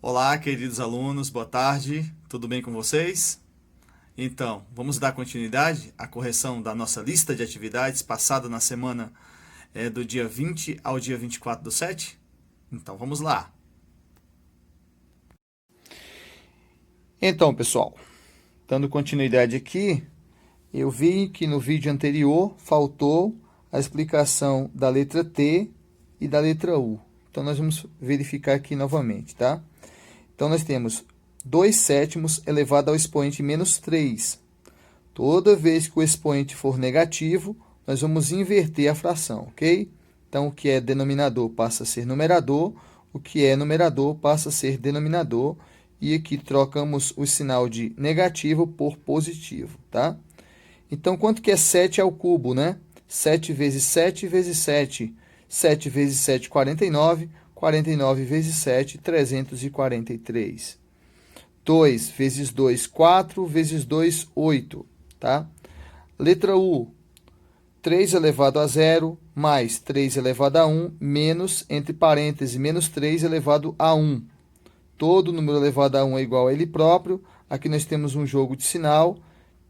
Olá, queridos alunos, boa tarde, tudo bem com vocês? Então, vamos dar continuidade à correção da nossa lista de atividades passada na semana do dia 20 ao dia 24/7? Então, vamos lá. Então, pessoal, dando continuidade aqui, eu vi que no vídeo anterior faltou a explicação da letra T e da letra U. Então, nós vamos verificar aqui novamente, tá? Então, nós temos 2 sétimos elevado ao expoente menos 3. Toda vez que o expoente for negativo, nós vamos inverter a fração, ok? Então, o que é denominador passa a ser numerador, o que é numerador passa a ser denominador, e aqui trocamos o sinal de negativo por positivo, tá? Então, quanto que é 7 ao cubo, né? 7 vezes 7 vezes 7. 7 vezes 7, 49. 49 vezes 7, 343. 2 vezes 2, 4 vezes 2, 8, tá? Letra U, 3 elevado a 0, mais 3 elevado a 1, menos, entre parênteses, menos 3 elevado a 1. Todo número elevado a 1 é igual a ele próprio. Aqui nós temos um jogo de sinal.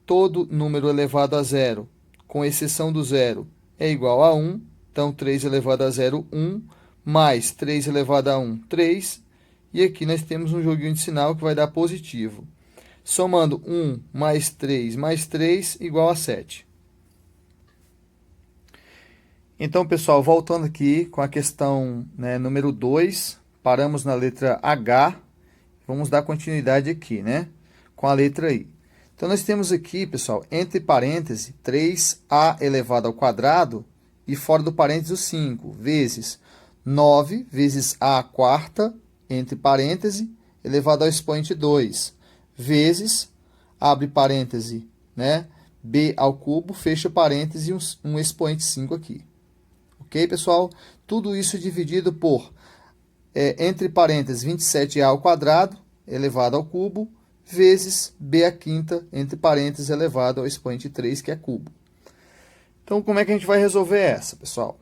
Todo número elevado a 0, com exceção do 0, é igual a 1. Então, 3 elevado a 0, 1, mais 3 elevado a 1, 3. E aqui nós temos um joguinho de sinal que vai dar positivo. Somando 1 mais 3 igual a 7. Então, pessoal, voltando aqui com a questão número 2, paramos na letra H. Vamos dar continuidade aqui, né? Com a letra I. Então, nós temos aqui, pessoal, entre parênteses, 3a elevado ao quadrado e fora do parênteses o 5, vezes 9 vezes a quarta, entre parênteses, elevado ao expoente 2, vezes, abre parêntese, né? B ao cubo, fecha parêntese e um expoente 5 aqui. Ok, pessoal? Tudo isso dividido por, entre parênteses, 27a ao quadrado, elevado ao cubo, vezes b à quinta, entre parênteses, elevado ao expoente 3, que é cubo. Então, como é que a gente vai resolver essa, pessoal?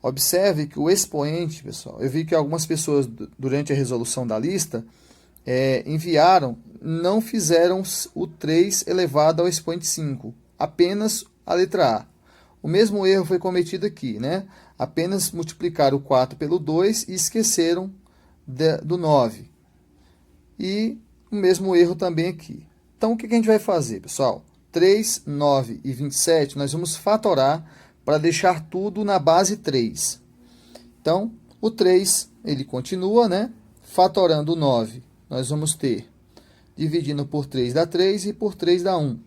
Observe que o expoente, pessoal, eu vi que algumas pessoas, durante a resolução da lista, enviaram, não fizeram o 3 elevado ao expoente 5, apenas a letra A. O mesmo erro foi cometido aqui, né? Apenas multiplicaram o 4 pelo 2 e esqueceram do 9. E o mesmo erro também aqui. Então, o que a gente vai fazer, pessoal? 3, 9 e 27, nós vamos fatorar para deixar tudo na base 3. Então, o 3, ele continua, né? Fatorando o 9, nós vamos ter, dividindo por 3 dá 3 e por 3 dá 1.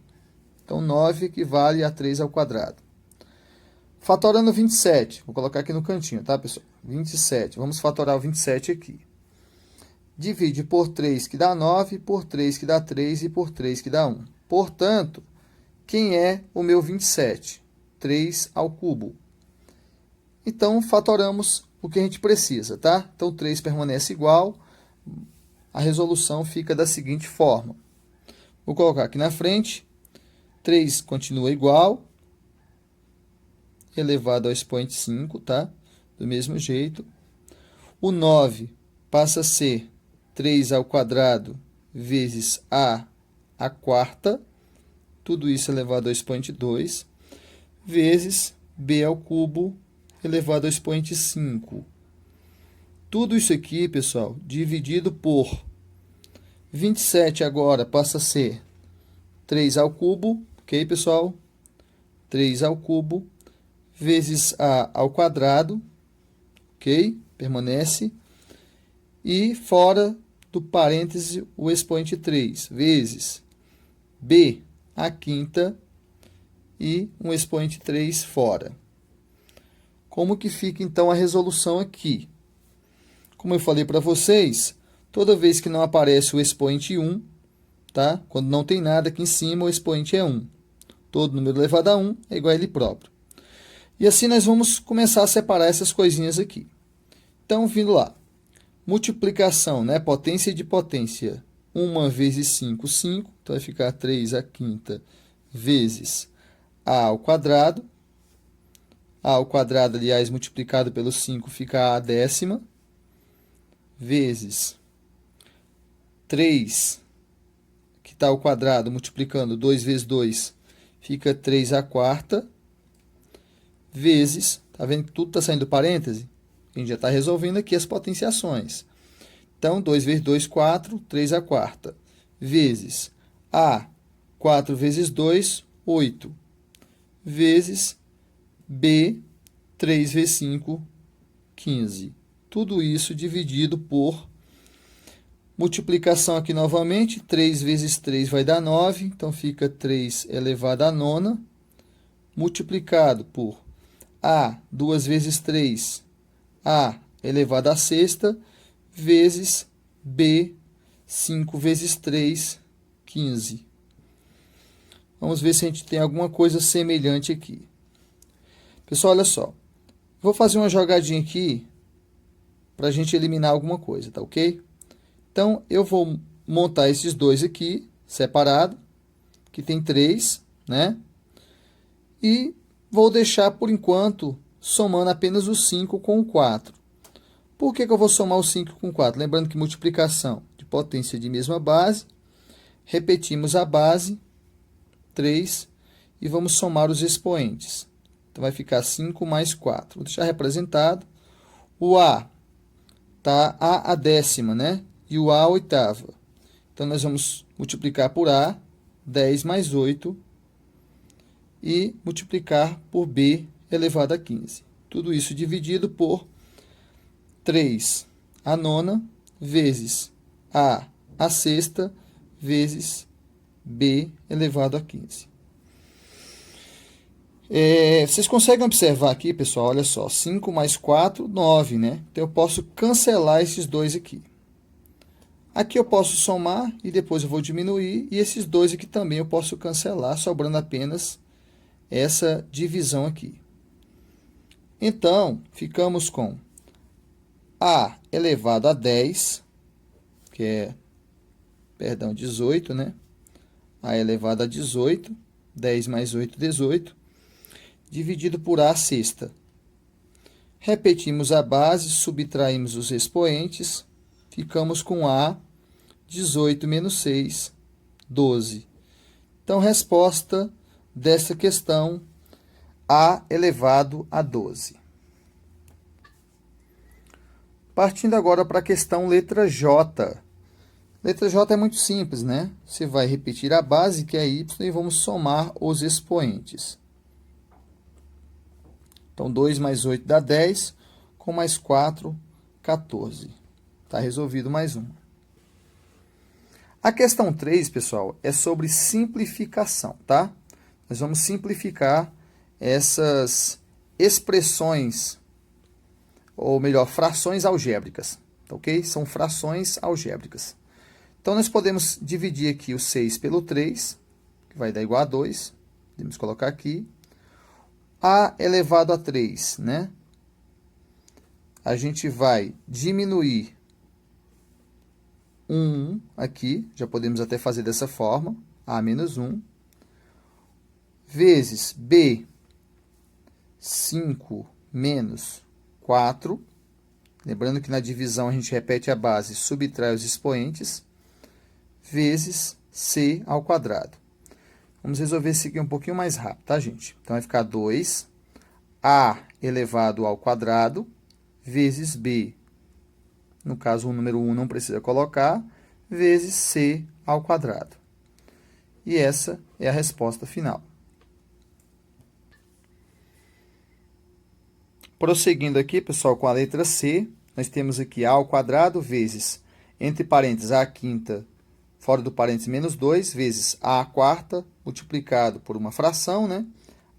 Então, 9 equivale a 3 ao quadrado. Fatorando 27, vou colocar aqui no cantinho, tá, pessoal? 27, vamos fatorar o 27 aqui. Divide por 3, que dá 9, por 3, que dá 3, e por 3, que dá 1. Portanto, quem é o meu 27? 3 ao cubo. Então, fatoramos o que a gente precisa, tá? Então, 3 permanece igual. A resolução fica da seguinte forma. Vou colocar aqui na frente. 3 continua igual, elevado ao expoente 5, tá? Do mesmo jeito. O 9 passa a ser 3 ao quadrado vezes a quarta, tudo isso elevado ao expoente 2, vezes b ao cubo elevado ao expoente 5. Tudo isso aqui, pessoal, dividido por 27 agora passa a ser 3 ao cubo, ok, pessoal? 3 ao cubo, vezes a ao quadrado, ok? Permanece. E fora do parêntese o expoente 3, vezes b à quinta e um expoente 3 fora. Como que fica, então, a resolução aqui? Como eu falei para vocês, toda vez que não aparece o expoente 1, tá? Quando não tem nada aqui em cima, o expoente é 1. Todo número elevado a 1 é igual a ele próprio. E assim nós vamos começar a separar essas coisinhas aqui. Então, vindo lá. Multiplicação, né? Potência de potência. 1 vezes 5, 5. Então, vai ficar 3 à quinta vezes a ao quadrado. A ao quadrado, aliás, multiplicado pelo 5 fica a décima. Vezes 3, que está ao quadrado, multiplicando 2 vezes 2, fica 3/4, vezes, tá vendo que tudo está saindo do parêntese? A gente já está resolvendo aqui as potenciações. Então, 2 vezes 2, 4, 3/4, vezes A, 4 vezes 2, 8, vezes B, 3 vezes 5, 15. Tudo isso dividido por multiplicação aqui novamente. 3 vezes 3 vai dar 9, então fica 3 elevado à nona, multiplicado por A, 2 vezes 3, A elevado à sexta, vezes B, 5 vezes 3, 15. Vamos ver se a gente tem alguma coisa semelhante aqui. Pessoal, olha só. Vou fazer uma jogadinha aqui para a gente eliminar alguma coisa, tá ok? Então, eu vou montar esses dois aqui, separado, que tem 3, né? E vou deixar, por enquanto, somando apenas o 5 com o 4. Por que eu vou somar o 5 com o 4? Lembrando que multiplicação de potência de mesma base, repetimos a base, 3, e vamos somar os expoentes. Então, vai ficar 5 mais 4. Vou deixar representado. O A está A décima, né? E o A oitava. Então, nós vamos multiplicar por A, 10 mais 8, e multiplicar por B elevado a 15. Tudo isso dividido por 3 a nona, vezes a sexta, vezes B elevado a 15. Vocês conseguem observar aqui, pessoal, olha só, 5 mais 4, 9, né? Então, eu posso cancelar esses dois aqui. Aqui eu posso somar e depois eu vou diminuir, e esses dois aqui também eu posso cancelar, sobrando apenas essa divisão aqui. Então, ficamos com A elevado a 10, que é, 18, né? A elevado a 18, 10 mais 8, 18, dividido por A sexta. Repetimos a base, subtraímos os expoentes, ficamos com A, 18 menos 6, 12. Então, resposta dessa questão, A elevado a 12. Partindo agora para a questão letra J. Letra J é muito simples, né? Você vai repetir a base, que é y, e vamos somar os expoentes. Então, 2 mais 8 dá 10, com mais 4, 14. Está resolvido mais um. A questão 3, pessoal, é sobre simplificação, tá? Nós vamos simplificar essas expressões, ou melhor, frações algébricas, tá ok? São frações algébricas. Então, nós podemos dividir aqui o 6 pelo 3, que vai dar igual a 2. Podemos colocar aqui. A elevado a 3, né? A gente vai diminuir 1 aqui, já podemos até fazer dessa forma, A menos 1, vezes B, 5 menos 4. Lembrando que na divisão a gente repete a base, subtrai os expoentes, vezes C ao quadrado. Vamos resolver isso aqui um pouquinho mais rápido, tá, gente? Então, vai ficar 2, A elevado ao quadrado, vezes B, no caso o número 1 não precisa colocar, vezes C ao quadrado. E essa é a resposta final. Prosseguindo aqui, pessoal, com a letra C, nós temos aqui A ao quadrado vezes, entre parênteses, A quinta, fora do parênteses, menos 2, vezes A quarta, multiplicado por uma fração, né?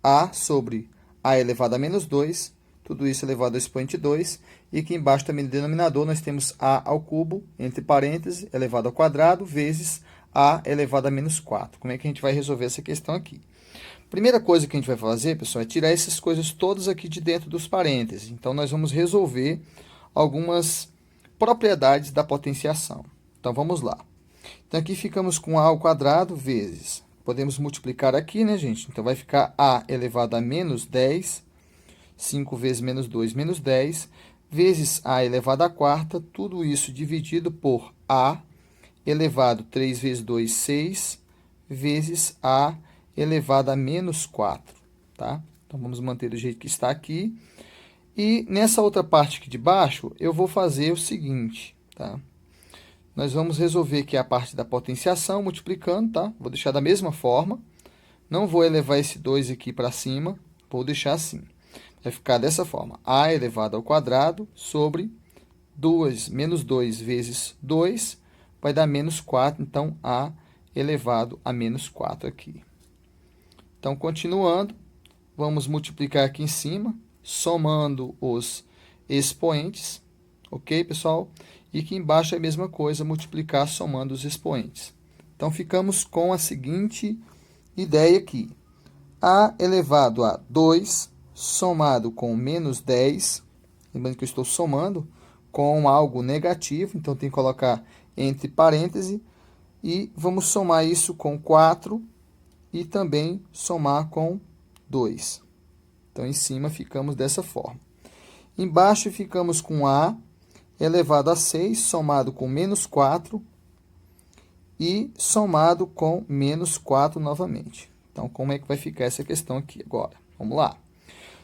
A sobre A elevado a menos 2, tudo isso elevado ao expoente 2, e aqui embaixo também no denominador nós temos A ao cubo, entre parênteses, elevado ao quadrado, vezes A elevado a menos 4. Como é que a gente vai resolver essa questão aqui? Primeira coisa que a gente vai fazer, pessoal, é tirar essas coisas todas aqui de dentro dos parênteses. Então, nós vamos resolver algumas propriedades da potenciação. Então, vamos lá. Então, aqui ficamos com A ao quadrado vezes, podemos multiplicar aqui, né, gente? Então, vai ficar A elevado a menos 10, 5 vezes menos 2, menos 10, vezes A elevado à quarta, tudo isso dividido por A elevado 3 vezes 2, 6, vezes A elevado a menos 4, tá? Então, vamos manter do jeito que está aqui. E nessa outra parte aqui de baixo, eu vou fazer o seguinte, tá? Nós vamos resolver aqui a parte da potenciação, multiplicando, tá? Vou deixar da mesma forma. Não vou elevar esse 2 aqui para cima, vou deixar assim. Vai ficar dessa forma, A elevado ao quadrado sobre 2, menos 2 vezes 2, vai dar menos 4, então A elevado a menos 4 aqui. Então, continuando, vamos multiplicar aqui em cima, somando os expoentes, ok, pessoal? E aqui embaixo é a mesma coisa, multiplicar somando os expoentes. Então, ficamos com a seguinte ideia aqui. A elevado a 2, somado com menos 10, lembrando que eu estou somando com algo negativo, então tem que colocar entre parênteses, e vamos somar isso com 4 e também somar com 2. Então, em cima ficamos dessa forma. Embaixo ficamos com A elevado a 6, somado com menos 4 e somado com menos 4 novamente. Então, como é que vai ficar essa questão aqui agora? Vamos lá.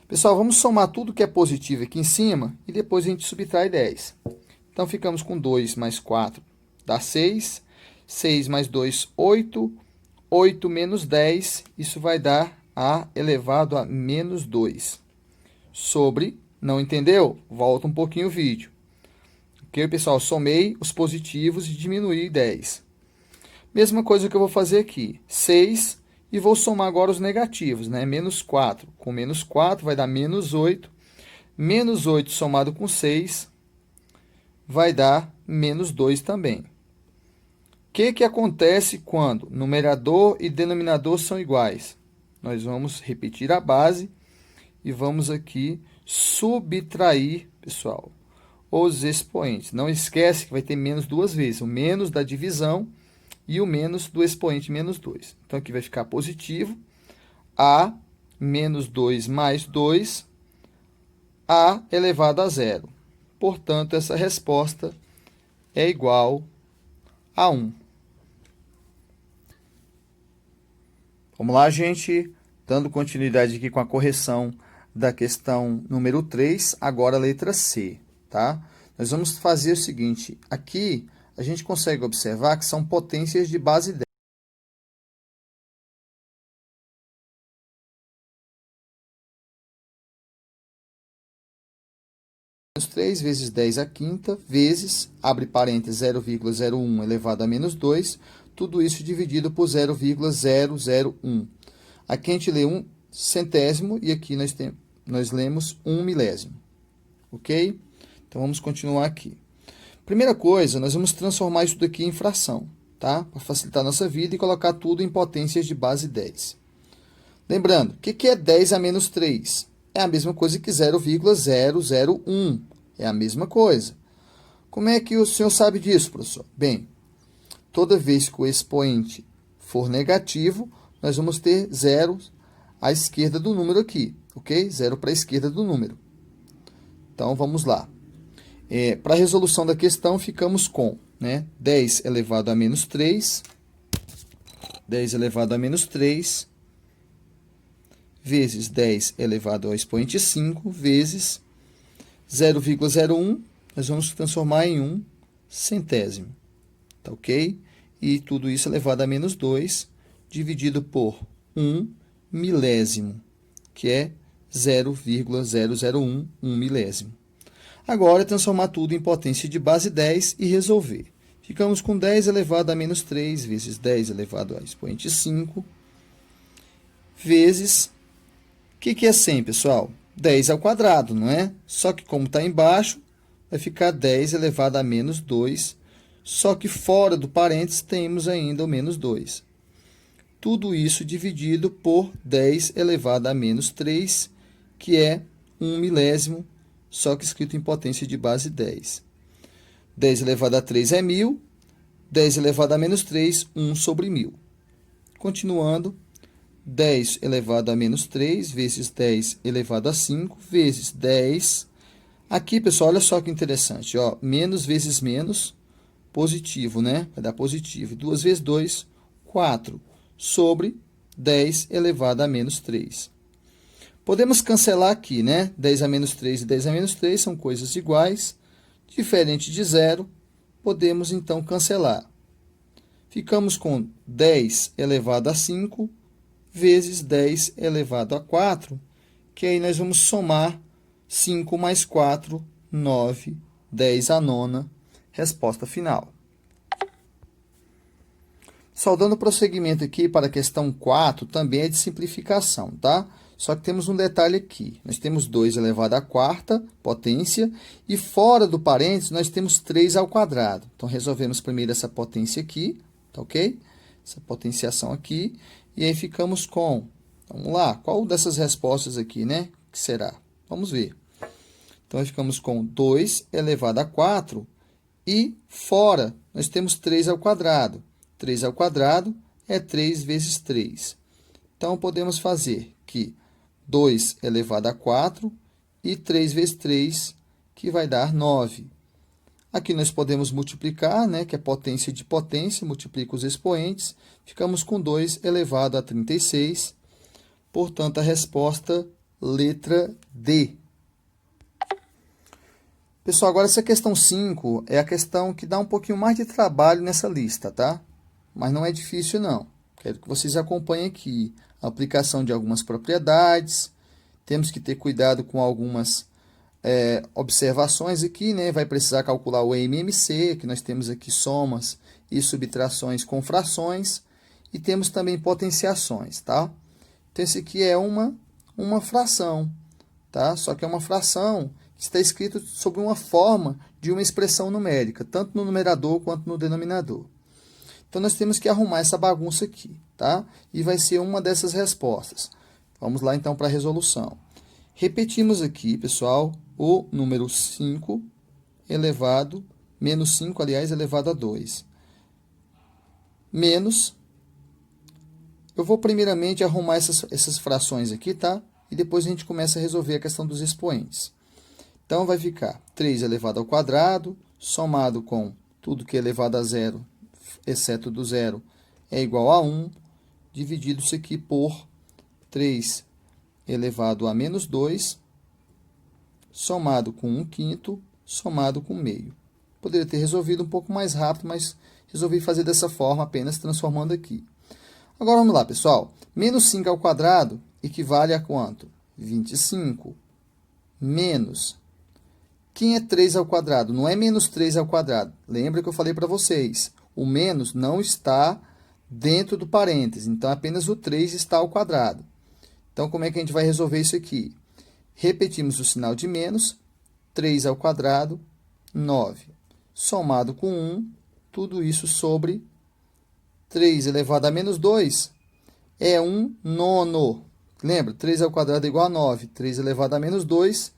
Pessoal, vamos somar tudo que é positivo aqui em cima e depois a gente subtrai 10. Então, ficamos com 2 mais 4 dá 6. 6 mais 2, 8. 8 menos 10, isso vai dar A elevado a menos 2. Sobre, não entendeu? Volta um pouquinho o vídeo. Ok, pessoal? Somei os positivos e diminuí 10. Mesma coisa que eu vou fazer aqui. 6 e vou somar agora os negativos, né? Menos 4. Com menos 4 vai dar menos 8. Menos 8 somado com 6 vai dar menos 2 também. O que acontece quando numerador e denominador são iguais? Nós vamos repetir a base e vamos aqui subtrair, pessoal, os expoentes. Não esquece que vai ter menos duas vezes, o menos da divisão e o menos do expoente menos 2. Então, aqui vai ficar positivo, A menos 2 mais 2, A elevado a zero. Portanto, essa resposta é igual a 1. Vamos lá, gente, dando continuidade aqui com a correção da questão número 3, agora a letra C, tá? Nós vamos fazer o seguinte, aqui a gente consegue observar que são potências de base 10. 3 vezes 10 à quinta, vezes, abre parênteses, 0,01 elevado a menos 2, tudo isso dividido por 0,001. Aqui a gente lê 1 centésimo e aqui nós lemos 1 milésimo. Ok? Então, vamos continuar aqui. Primeira coisa, nós vamos transformar isso daqui em fração, tá? Para facilitar a nossa vida e colocar tudo em potências de base 10. Lembrando, o que é 10 a menos 3? É a mesma coisa que 0,001. É a mesma coisa. Como é que o senhor sabe disso, professor? Bem, toda vez que o expoente for negativo, nós vamos ter zero à esquerda do número aqui, ok? Zero para a esquerda do número. Então, vamos lá. Para a resolução da questão, ficamos com, né, 10 elevado a menos 3, 10 elevado a menos 3, vezes 10 elevado ao expoente 5, vezes 0,01, nós vamos transformar em 1 centésimo, tá ok? E tudo isso elevado a menos 2, dividido por 1 milésimo, que é 0,001 milésimo. Agora, é transformar tudo em potência de base 10 e resolver. Ficamos com 10 elevado a menos 3, vezes 10 elevado ao expoente 5, vezes... O que é 100, pessoal? 10 ao quadrado, não é? Só que como está embaixo, vai ficar 10 elevado a menos 2. Só que fora do parênteses temos ainda o menos 2. Tudo isso dividido por 10 elevado a menos 3, que é 1 milésimo, só que escrito em potência de base 10. 10 elevado a 3 é 1000. 10 elevado a menos 3, 1 sobre 1000. Continuando. 10 elevado a menos 3, vezes 10 elevado a 5, vezes 10. Aqui, pessoal, olha só que interessante. Ó, menos vezes menos, positivo, né? Vai dar positivo. 2 vezes 2, 4, sobre 10 elevado a menos 3. Podemos cancelar aqui, né? 10 a menos 3 e 10 a menos 3 são coisas iguais. Diferente de zero, podemos então cancelar. Ficamos com 10 elevado a 5 vezes 10 elevado a 4, que aí nós vamos somar 5 mais 4, 9, 10 a nona, resposta final. Só dando prosseguimento aqui para a questão 4, também é de simplificação, tá? Só que temos um detalhe aqui. Nós temos 2 elevado à quarta potência e fora do parênteses nós temos 3 ao quadrado. Então, resolvemos primeiro essa potência aqui, tá ok? Essa potenciação aqui. E aí ficamos com, vamos lá, qual dessas respostas aqui, né? Que será? Vamos ver. Então, nós ficamos com 2 elevado a 4 e fora nós temos 3 ao quadrado. 3 ao quadrado é 3 vezes 3. Então, podemos fazer que 2 elevado a 4 e 3 vezes 3, que vai dar 9. Aqui nós podemos multiplicar, né, que é potência de potência, multiplica os expoentes, ficamos com 2 elevado a 36. Portanto, a resposta, letra D. Pessoal, agora essa questão 5 é a questão que dá um pouquinho mais de trabalho nessa lista, tá? Mas não é difícil, não. Quero que vocês acompanhem aqui a aplicação de algumas propriedades. Temos que ter cuidado com algumas observações aqui, né? Vai precisar calcular o MMC, que nós temos aqui somas e subtrações com frações. E temos também potenciações, tá? Então, esse aqui é uma fração, tá? Só que é uma fração que está escrito sob uma forma de uma expressão numérica, tanto no numerador quanto no denominador. Então, nós temos que arrumar essa bagunça aqui, tá? E vai ser uma dessas respostas. Vamos lá, então, para a resolução. Repetimos aqui, pessoal, o número 5 elevado, menos 5, aliás, elevado a 2. Menos, eu vou primeiramente arrumar essas frações aqui, tá? E depois a gente começa a resolver a questão dos expoentes. Então, vai ficar 3 elevado ao quadrado, somado com tudo que é elevado a zero, exceto do zero, é igual a 1, dividido isso aqui por 3 elevado a menos 2, somado com 1/5, somado com meio. Poderia ter resolvido um pouco mais rápido, mas resolvi fazer dessa forma, apenas transformando aqui. Agora, vamos lá, pessoal. Menos 5 ao quadrado equivale a quanto? 25. Menos. Quem é 3 ao quadrado? Não é menos 3 ao quadrado. Lembra que eu falei para vocês. O menos não está dentro do parêntese. Então, apenas o 3 está ao quadrado. Então, como é que a gente vai resolver isso aqui? Repetimos o sinal de menos. 3 ao quadrado, 9. Somado com 1, tudo isso sobre 3 elevado a menos 2 é 1 nono. Lembra? 3 ao quadrado é igual a 9. 3 elevado a menos 2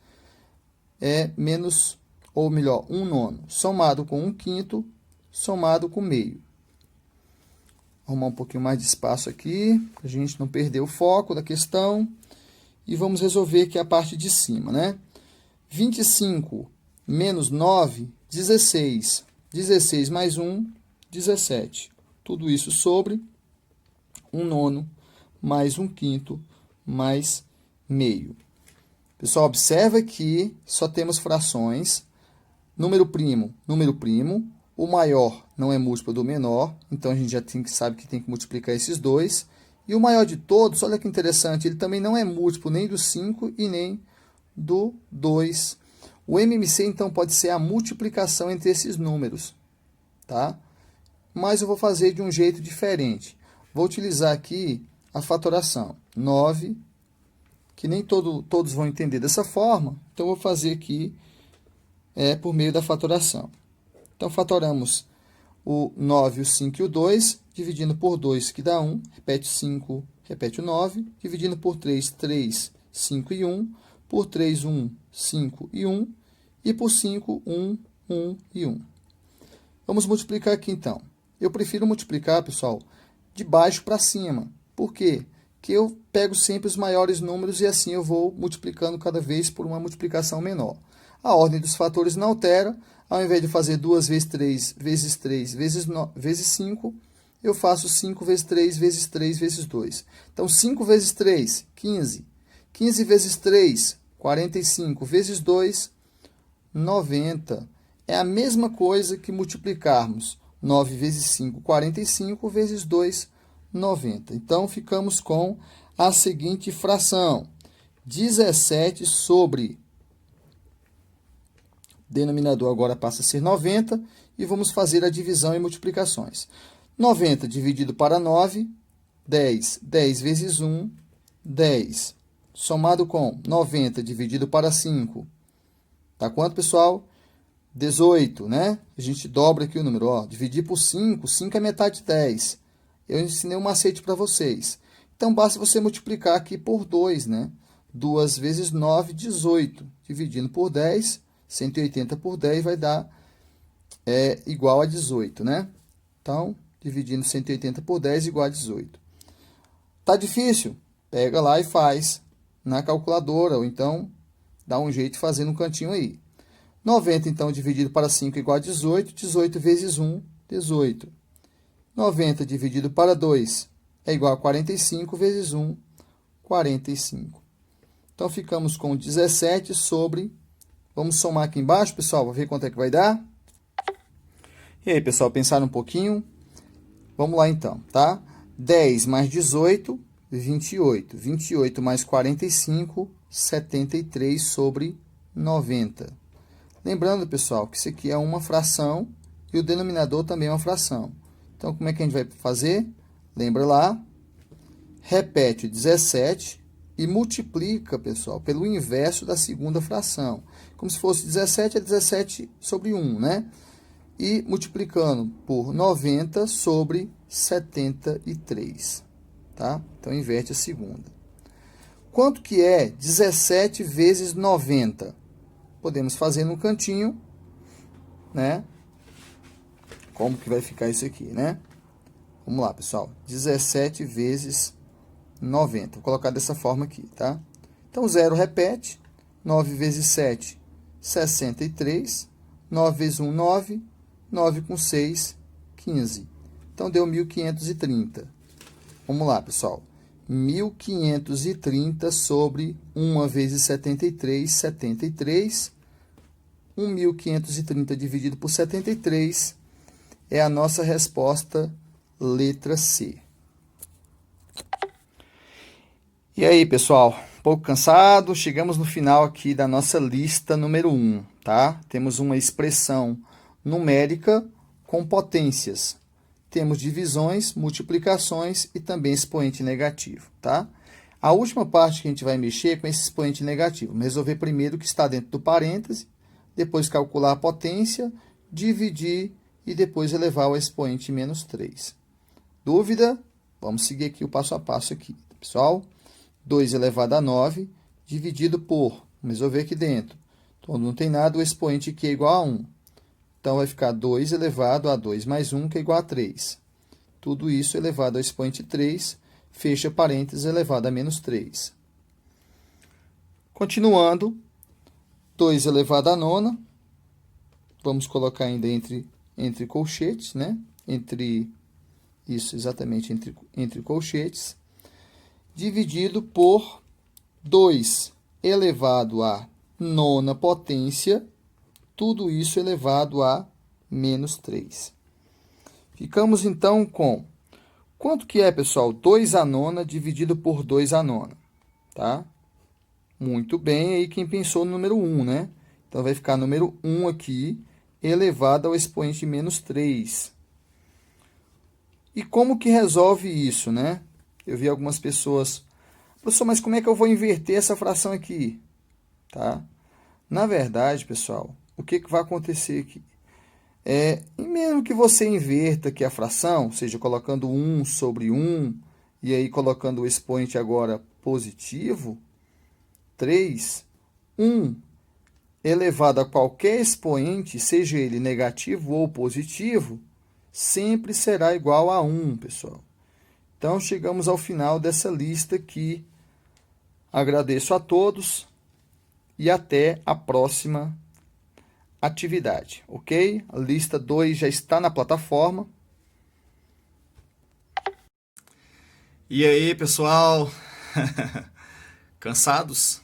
é menos, ou melhor, 1 nono. Somado com 1/5, somado com meio. Arrumar um pouquinho mais de espaço aqui, para a gente não perder o foco da questão. E vamos resolver aqui a parte de cima, né? 25 menos 9, 16. 16 mais 1, 17. Tudo isso sobre 1 nono mais 1/5 mais meio. Pessoal, observa que só temos frações. Número primo, número primo. O maior não é múltiplo do menor, então a gente já sabe que tem que multiplicar esses dois. E o maior de todos, olha que interessante, ele também não é múltiplo nem do 5 e nem do 2. O MMC, então, pode ser a multiplicação entre esses números, tá? Mas eu vou fazer de um jeito diferente. Vou utilizar aqui a fatoração. 9, que nem todos vão entender dessa forma, então eu vou fazer aqui por meio da fatoração. Então, fatoramos o 9, o 5 e o 2, dividindo por 2, que dá 1. Repete 5, repete o 9. Dividindo por 3, 3, 5 e 1. Por 3, 1, 5 e 1. E por 5, 1, 1 e 1. Vamos multiplicar aqui, então. Eu prefiro multiplicar, pessoal, de baixo para cima. Por quê? Porque eu pego sempre os maiores números e assim eu vou multiplicando cada vez por uma multiplicação menor. A ordem dos fatores não altera. Ao invés de fazer 2 vezes 3 vezes 3 vezes 5, eu faço 5 vezes 3 vezes 3 vezes 2. Então, 5 vezes 3, 15. 15 vezes 3, 45. Vezes 2, 90. É a mesma coisa que multiplicarmos 9 vezes 5, 45. Vezes 2, 90. Então, ficamos com a seguinte fração. 17 sobre... Denominador agora passa a ser 90 e vamos fazer a divisão e multiplicações. 90 dividido para 9, 10. 10 vezes 1, 10. Somado com 90 dividido para 5. Dá quanto, pessoal? 18, né? A gente dobra aqui o número, ó. Dividir por 5, 5 é metade de 10. Eu ensinei um macete para vocês. Então, basta você multiplicar aqui por 2, né? 2 vezes 9, 18. Dividindo por 10, 180 por 10 vai dar igual a 18, né? Então, dividindo 180 por 10 igual a 18. Tá difícil? Pega lá e faz na calculadora, ou então dá um jeito de fazer no cantinho aí. 90, então, dividido para 5 igual a 18. 18 vezes 1, 18. 90 dividido para 2 é igual a 45 vezes 1, 45. Então, ficamos com 17 sobre... Vamos somar aqui embaixo, pessoal, para ver quanto é que vai dar. E aí, pessoal, pensaram um pouquinho? Vamos lá, então, tá? 10 mais 18, 28. 28 mais 45, 73 sobre 90. Lembrando, pessoal, que isso aqui é uma fração e o denominador também é uma fração. Então, como é que a gente vai fazer? Lembra lá, repete 17 e multiplica, pessoal, pelo inverso da segunda fração. Como se fosse 17 é 17 sobre 1, né? E multiplicando por 90 sobre 73, tá? Então, inverte a segunda. Quanto que é 17 vezes 90? Podemos fazer no cantinho, né? Como que vai ficar isso aqui, né? Vamos lá, pessoal. 17 vezes 90. Vou colocar dessa forma aqui, tá? Então, 0 repete. 9 vezes 7, 63. 9 vezes 1, 9. 9 com 6, 15. Então, deu 1.530. Vamos lá, pessoal. 1.530 sobre 1 vezes 73, 73. 1.530 dividido por 73 é a nossa resposta, letra C. E aí, pessoal, um pouco cansado? Chegamos no final aqui da nossa lista número 1, tá? Temos uma expressão numérica com potências. Temos divisões, multiplicações e também expoente negativo, tá? A última parte que a gente vai mexer é com esse expoente negativo. Vamos resolver primeiro o que está dentro do parêntese, depois calcular a potência, dividir e depois elevar ao expoente menos 3. Dúvida? Vamos seguir aqui o passo a passo aqui, pessoal. 2 elevado a 9, dividido por, vamos resolver aqui dentro. Então, não tem nada, o expoente aqui é igual a 1. Então, vai ficar 2 elevado a 2 mais 1, que é igual a 3. Tudo isso elevado ao expoente 3, fecha parênteses, elevado a menos 3. Continuando, 2 elevado a 9, vamos colocar ainda entre colchetes, né? Exatamente, entre colchetes. Dividido por 2 elevado a 9ª potência, tudo isso elevado a menos 3. Ficamos, então, com... Quanto que é, pessoal? 2 a 9ª dividido por 2 a 9ª, tá? Muito bem, aí quem pensou no número 1, né? Então, vai ficar número 1 aqui, elevado ao expoente menos 3. E como que resolve isso, né? Eu vi algumas pessoas, professor, mas como é que eu vou inverter essa fração aqui? Tá? Na verdade, pessoal, o que vai acontecer aqui? E mesmo que você inverta aqui a fração, seja colocando 1 sobre 1, e aí colocando o expoente agora positivo, 3, 1 elevado a qualquer expoente, seja ele negativo ou positivo, sempre será igual a 1, pessoal. Então, chegamos ao final dessa lista aqui. Agradeço a todos e até a próxima atividade, ok? A lista 2 já está na plataforma. E aí, pessoal? Cansados?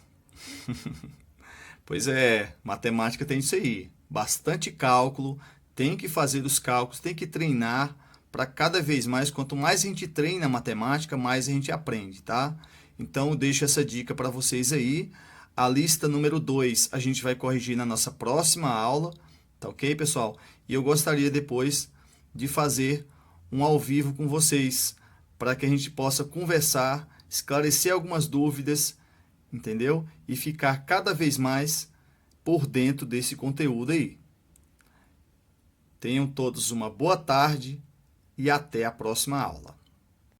Pois é, matemática tem isso aí. Bastante cálculo, tem que fazer os cálculos, tem que treinar para cada vez mais. Quanto mais a gente treina matemática, mais a gente aprende, tá? Então, eu deixo essa dica para vocês aí. A lista número 2 a gente vai corrigir na nossa próxima aula, tá ok, pessoal? E eu gostaria depois de fazer um ao vivo com vocês, para que a gente possa conversar, esclarecer algumas dúvidas, entendeu? E ficar cada vez mais por dentro desse conteúdo aí. Tenham todos uma boa tarde e até a próxima aula.